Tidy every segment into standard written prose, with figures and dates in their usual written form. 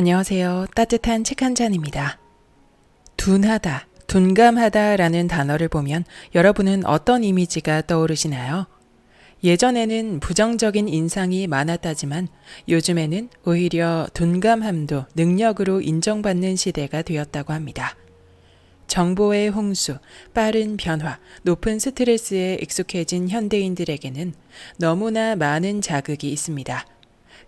안녕하세요. 따뜻한 책 한 잔입니다. 둔하다, 둔감하다 라는 단어를 보면 여러분은 어떤 이미지가 떠오르시나요? 예전에는 부정적인 인상이 많았다지만 요즘에는 오히려 둔감함도 능력으로 인정받는 시대가 되었다고 합니다. 정보의 홍수, 빠른 변화, 높은 스트레스에 익숙해진 현대인들에게는 너무나 많은 자극이 있습니다.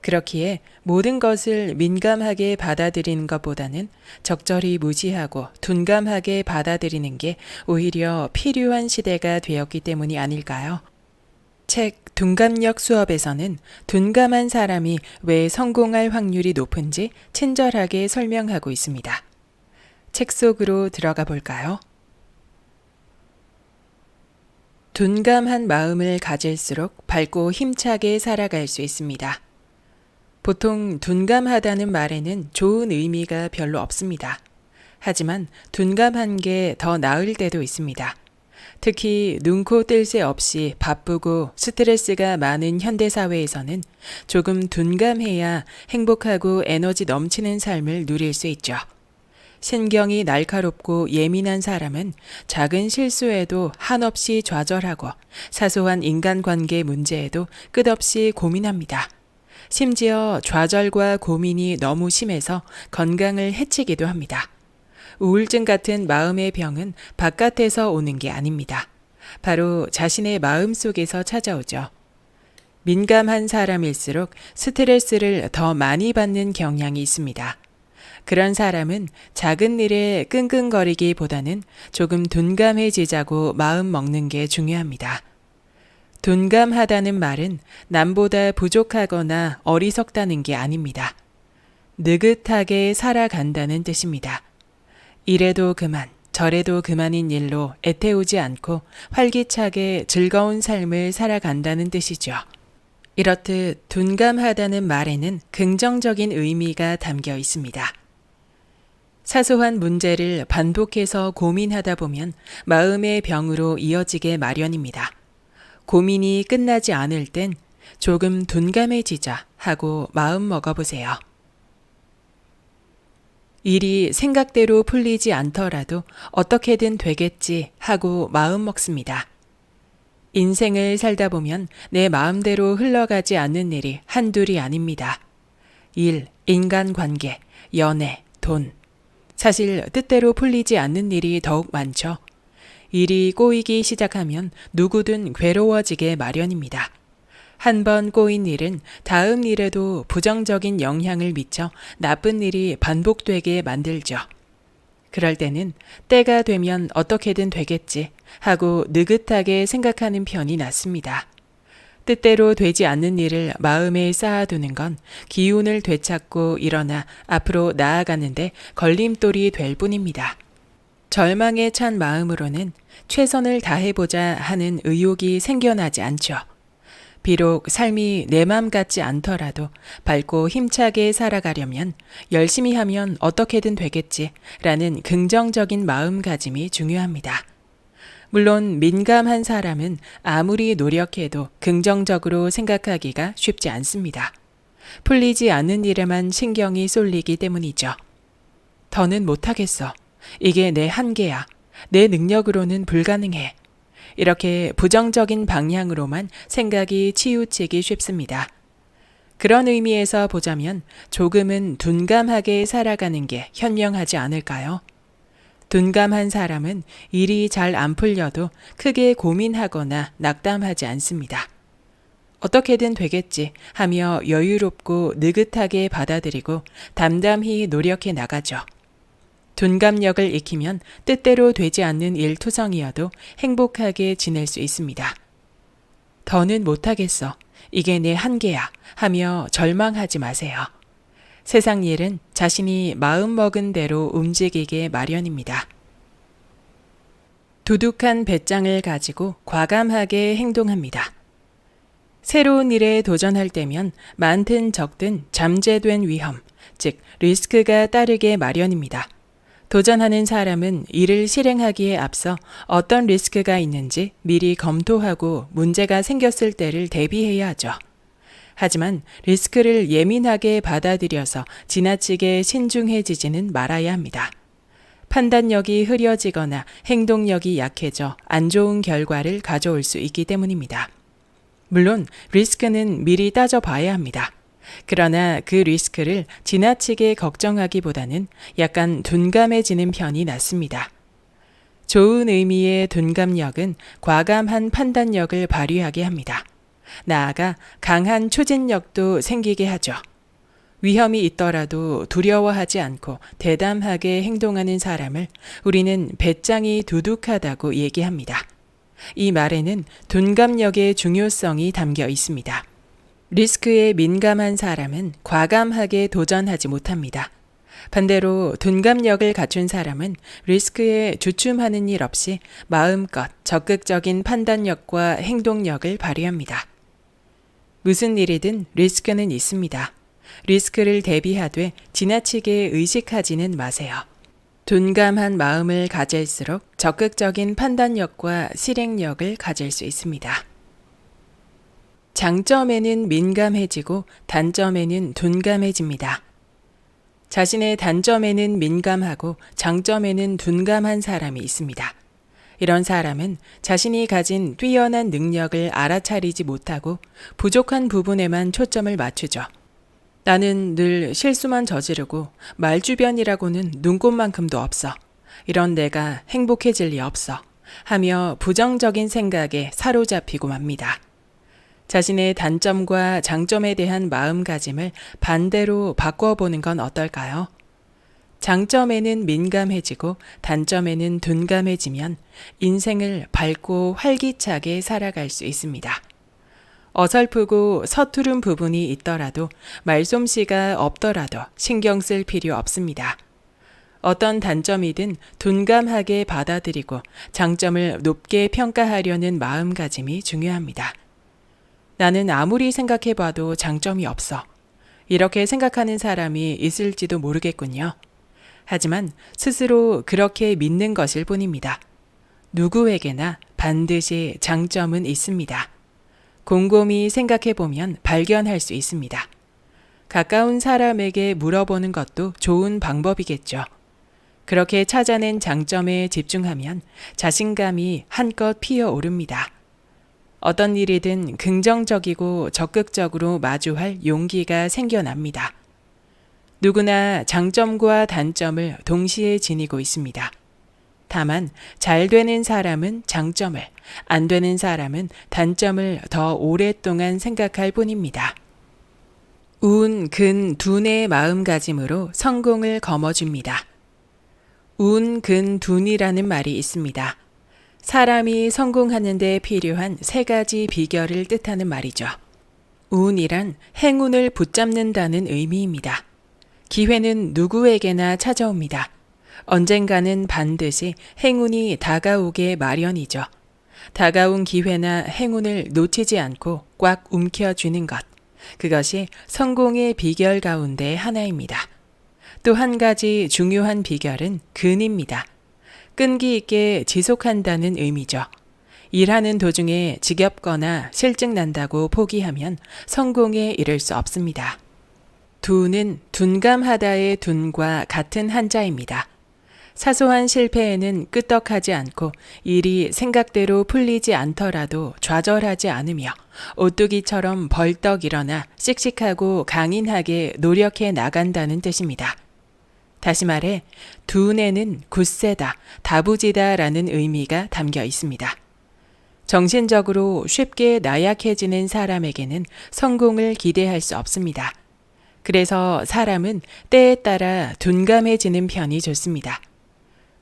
그렇기에 모든 것을 민감하게 받아들이는 것보다는 적절히 무시하고 둔감하게 받아들이는 게 오히려 필요한 시대가 되었기 때문이 아닐까요? 책 둔감력 수업에서는 둔감한 사람이 왜 성공할 확률이 높은지 친절하게 설명하고 있습니다. 책 속으로 들어가 볼까요? 둔감한 마음을 가질수록 밝고 힘차게 살아갈 수 있습니다. 보통 둔감하다는 말에는 좋은 의미가 별로 없습니다. 하지만 둔감한 게 더 나을 때도 있습니다. 특히 눈코 뜰 새 없이 바쁘고 스트레스가 많은 현대사회에서는 조금 둔감해야 행복하고 에너지 넘치는 삶을 누릴 수 있죠. 신경이 날카롭고 예민한 사람은 작은 실수에도 한없이 좌절하고 사소한 인간관계 문제에도 끝없이 고민합니다. 심지어 좌절과 고민이 너무 심해서 건강을 해치기도 합니다. 우울증 같은 마음의 병은 바깥에서 오는 게 아닙니다. 바로 자신의 마음 속에서 찾아오죠. 민감한 사람일수록 스트레스를 더 많이 받는 경향이 있습니다. 그런 사람은 작은 일에 끙끙거리기보다는 조금 둔감해지자고 마음 먹는 게 중요합니다. 둔감하다는 말은 남보다 부족하거나 어리석다는 게 아닙니다. 느긋하게 살아간다는 뜻입니다. 이래도 그만, 저래도 그만인 일로 애태우지 않고 활기차게 즐거운 삶을 살아간다는 뜻이죠. 이렇듯 둔감하다는 말에는 긍정적인 의미가 담겨 있습니다. 사소한 문제를 반복해서 고민하다 보면 마음의 병으로 이어지게 마련입니다. 고민이 끝나지 않을 땐 조금 둔감해지자 하고 마음 먹어보세요. 일이 생각대로 풀리지 않더라도 어떻게든 되겠지 하고 마음 먹습니다. 인생을 살다 보면 내 마음대로 흘러가지 않는 일이 한둘이 아닙니다. 일, 인간관계, 연애, 돈. 사실 뜻대로 풀리지 않는 일이 더욱 많죠. 일이 꼬이기 시작하면 누구든 괴로워지게 마련입니다. 한 번 꼬인 일은 다음 일에도 부정적인 영향을 미쳐 나쁜 일이 반복되게 만들죠. 그럴 때는 때가 되면 어떻게든 되겠지 하고 느긋하게 생각하는 편이 낫습니다. 뜻대로 되지 않는 일을 마음에 쌓아두는 건 기운을 되찾고 일어나 앞으로 나아가는데 걸림돌이 될 뿐입니다. 절망에 찬 마음으로는 최선을 다해보자 하는 의욕이 생겨나지 않죠. 비록 삶이 내 맘 같지 않더라도 밝고 힘차게 살아가려면 열심히 하면 어떻게든 되겠지 라는 긍정적인 마음가짐이 중요합니다. 물론 민감한 사람은 아무리 노력해도 긍정적으로 생각하기가 쉽지 않습니다. 풀리지 않는 일에만 신경이 쏠리기 때문이죠. 더는 못하겠어. 이게 내 한계야. 내 능력으로는 불가능해. 이렇게 부정적인 방향으로만 생각이 치우치기 쉽습니다. 그런 의미에서 보자면 조금은 둔감하게 살아가는 게 현명하지 않을까요? 둔감한 사람은 일이 잘 안 풀려도 크게 고민하거나 낙담하지 않습니다. 어떻게든 되겠지 하며 여유롭고 느긋하게 받아들이고 담담히 노력해 나가죠. 둔감력을 익히면 뜻대로 되지 않는 일투성이어도 행복하게 지낼 수 있습니다. 더는 못하겠어. 이게 내 한계야 하며 절망하지 마세요. 세상 일은 자신이 마음먹은 대로 움직이게 마련입니다. 두둑한 배짱을 가지고 과감하게 행동합니다. 새로운 일에 도전할 때면 많든 적든 잠재된 위험, 즉 리스크가 따르게 마련입니다. 도전하는 사람은 이를 실행하기에 앞서 어떤 리스크가 있는지 미리 검토하고 문제가 생겼을 때를 대비해야 하죠. 하지만 리스크를 예민하게 받아들여서 지나치게 신중해지지는 말아야 합니다. 판단력이 흐려지거나 행동력이 약해져 안 좋은 결과를 가져올 수 있기 때문입니다. 물론 리스크는 미리 따져봐야 합니다. 그러나 그 리스크를 지나치게 걱정하기보다는 약간 둔감해지는 편이 낫습니다. 좋은 의미의 둔감력은 과감한 판단력을 발휘하게 합니다. 나아가 강한 추진력도 생기게 하죠. 위험이 있더라도 두려워하지 않고 대담하게 행동하는 사람을 우리는 배짱이 두둑하다고 얘기합니다. 이 말에는 둔감력의 중요성이 담겨 있습니다. 리스크에 민감한 사람은 과감하게 도전하지 못합니다. 반대로 둔감력을 갖춘 사람은 리스크에 주춤하는 일 없이 마음껏 적극적인 판단력과 행동력을 발휘합니다. 무슨 일이든 리스크는 있습니다. 리스크를 대비하되 지나치게 의식하지는 마세요. 둔감한 마음을 가질수록 적극적인 판단력과 실행력을 가질 수 있습니다. 장점에는 민감해지고 단점에는 둔감해집니다. 자신의 단점에는 민감하고 장점에는 둔감한 사람이 있습니다. 이런 사람은 자신이 가진 뛰어난 능력을 알아차리지 못하고 부족한 부분에만 초점을 맞추죠. 나는 늘 실수만 저지르고 말주변이라고는 눈꽃만큼도 없어. 이런 내가 행복해질 리 없어. 하며 부정적인 생각에 사로잡히고 맙니다. 자신의 단점과 장점에 대한 마음가짐을 반대로 바꿔보는 건 어떨까요? 장점에는 민감해지고 단점에는 둔감해지면 인생을 밝고 활기차게 살아갈 수 있습니다. 어설프고 서투른 부분이 있더라도 말솜씨가 없더라도 신경 쓸 필요 없습니다. 어떤 단점이든 둔감하게 받아들이고 장점을 높게 평가하려는 마음가짐이 중요합니다. 나는 아무리 생각해봐도 장점이 없어. 이렇게 생각하는 사람이 있을지도 모르겠군요. 하지만 스스로 그렇게 믿는 것일 뿐입니다. 누구에게나 반드시 장점은 있습니다. 곰곰이 생각해보면 발견할 수 있습니다. 가까운 사람에게 물어보는 것도 좋은 방법이겠죠. 그렇게 찾아낸 장점에 집중하면 자신감이 한껏 피어오릅니다. 어떤 일이든 긍정적이고 적극적으로 마주할 용기가 생겨납니다. 누구나 장점과 단점을 동시에 지니고 있습니다. 다만 잘 되는 사람은 장점을, 안 되는 사람은 단점을 더 오랫동안 생각할 뿐입니다. 운, 근, 둔의 마음가짐으로 성공을 거머쥡니다. 운, 근, 둔이라는 말이 있습니다. 사람이 성공하는 데 필요한 3가지 비결을 뜻하는 말이죠. 운이란 행운을 붙잡는다는 의미입니다. 기회는 누구에게나 찾아옵니다. 언젠가는 반드시 행운이 다가오게 마련이죠. 다가온 기회나 행운을 놓치지 않고 꽉 움켜쥐는 것. 그것이 성공의 비결 가운데 하나입니다. 또 한 가지 중요한 비결은 근입니다. 끈기 있게 지속한다는 의미죠. 일하는 도중에 지겹거나 실증 난다고 포기하면 성공에 이를 수 없습니다. 둔은 둔감하다의 둔과 같은 한자입니다. 사소한 실패에는 끄떡하지 않고 일이 생각대로 풀리지 않더라도 좌절하지 않으며 오뚜기처럼 벌떡 일어나 씩씩하고 강인하게 노력해 나간다는 뜻입니다. 다시 말해 둔에는 굳세다, 다부지다 라는 의미가 담겨 있습니다. 정신적으로 쉽게 나약해지는 사람에게는 성공을 기대할 수 없습니다. 그래서 사람은 때에 따라 둔감해지는 편이 좋습니다.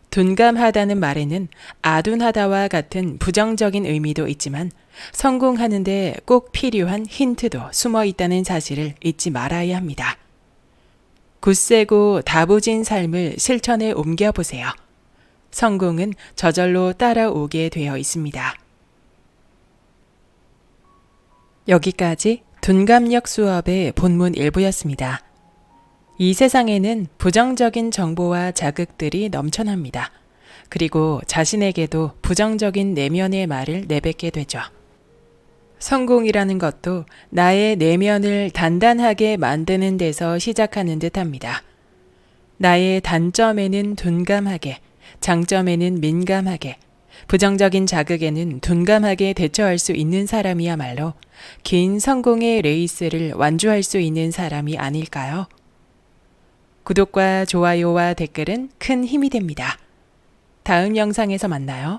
둔감하다는 말에는 아둔하다와 같은 부정적인 의미도 있지만 성공하는데 꼭 필요한 힌트도 숨어 있다는 사실을 잊지 말아야 합니다. 굳세고 다부진 삶을 실천에 옮겨보세요. 성공은 저절로 따라오게 되어 있습니다. 여기까지 둔감력 수업의 본문 일부였습니다. 이 세상에는 부정적인 정보와 자극들이 넘쳐납니다. 그리고 자신에게도 부정적인 내면의 말을 내뱉게 되죠. 성공이라는 것도 나의 내면을 단단하게 만드는 데서 시작하는 듯합니다. 나의 단점에는 둔감하게, 장점에는 민감하게, 부정적인 자극에는 둔감하게 대처할 수 있는 사람이야말로 긴 성공의 레이스를 완주할 수 있는 사람이 아닐까요? 구독과 좋아요와 댓글은 큰 힘이 됩니다. 다음 영상에서 만나요.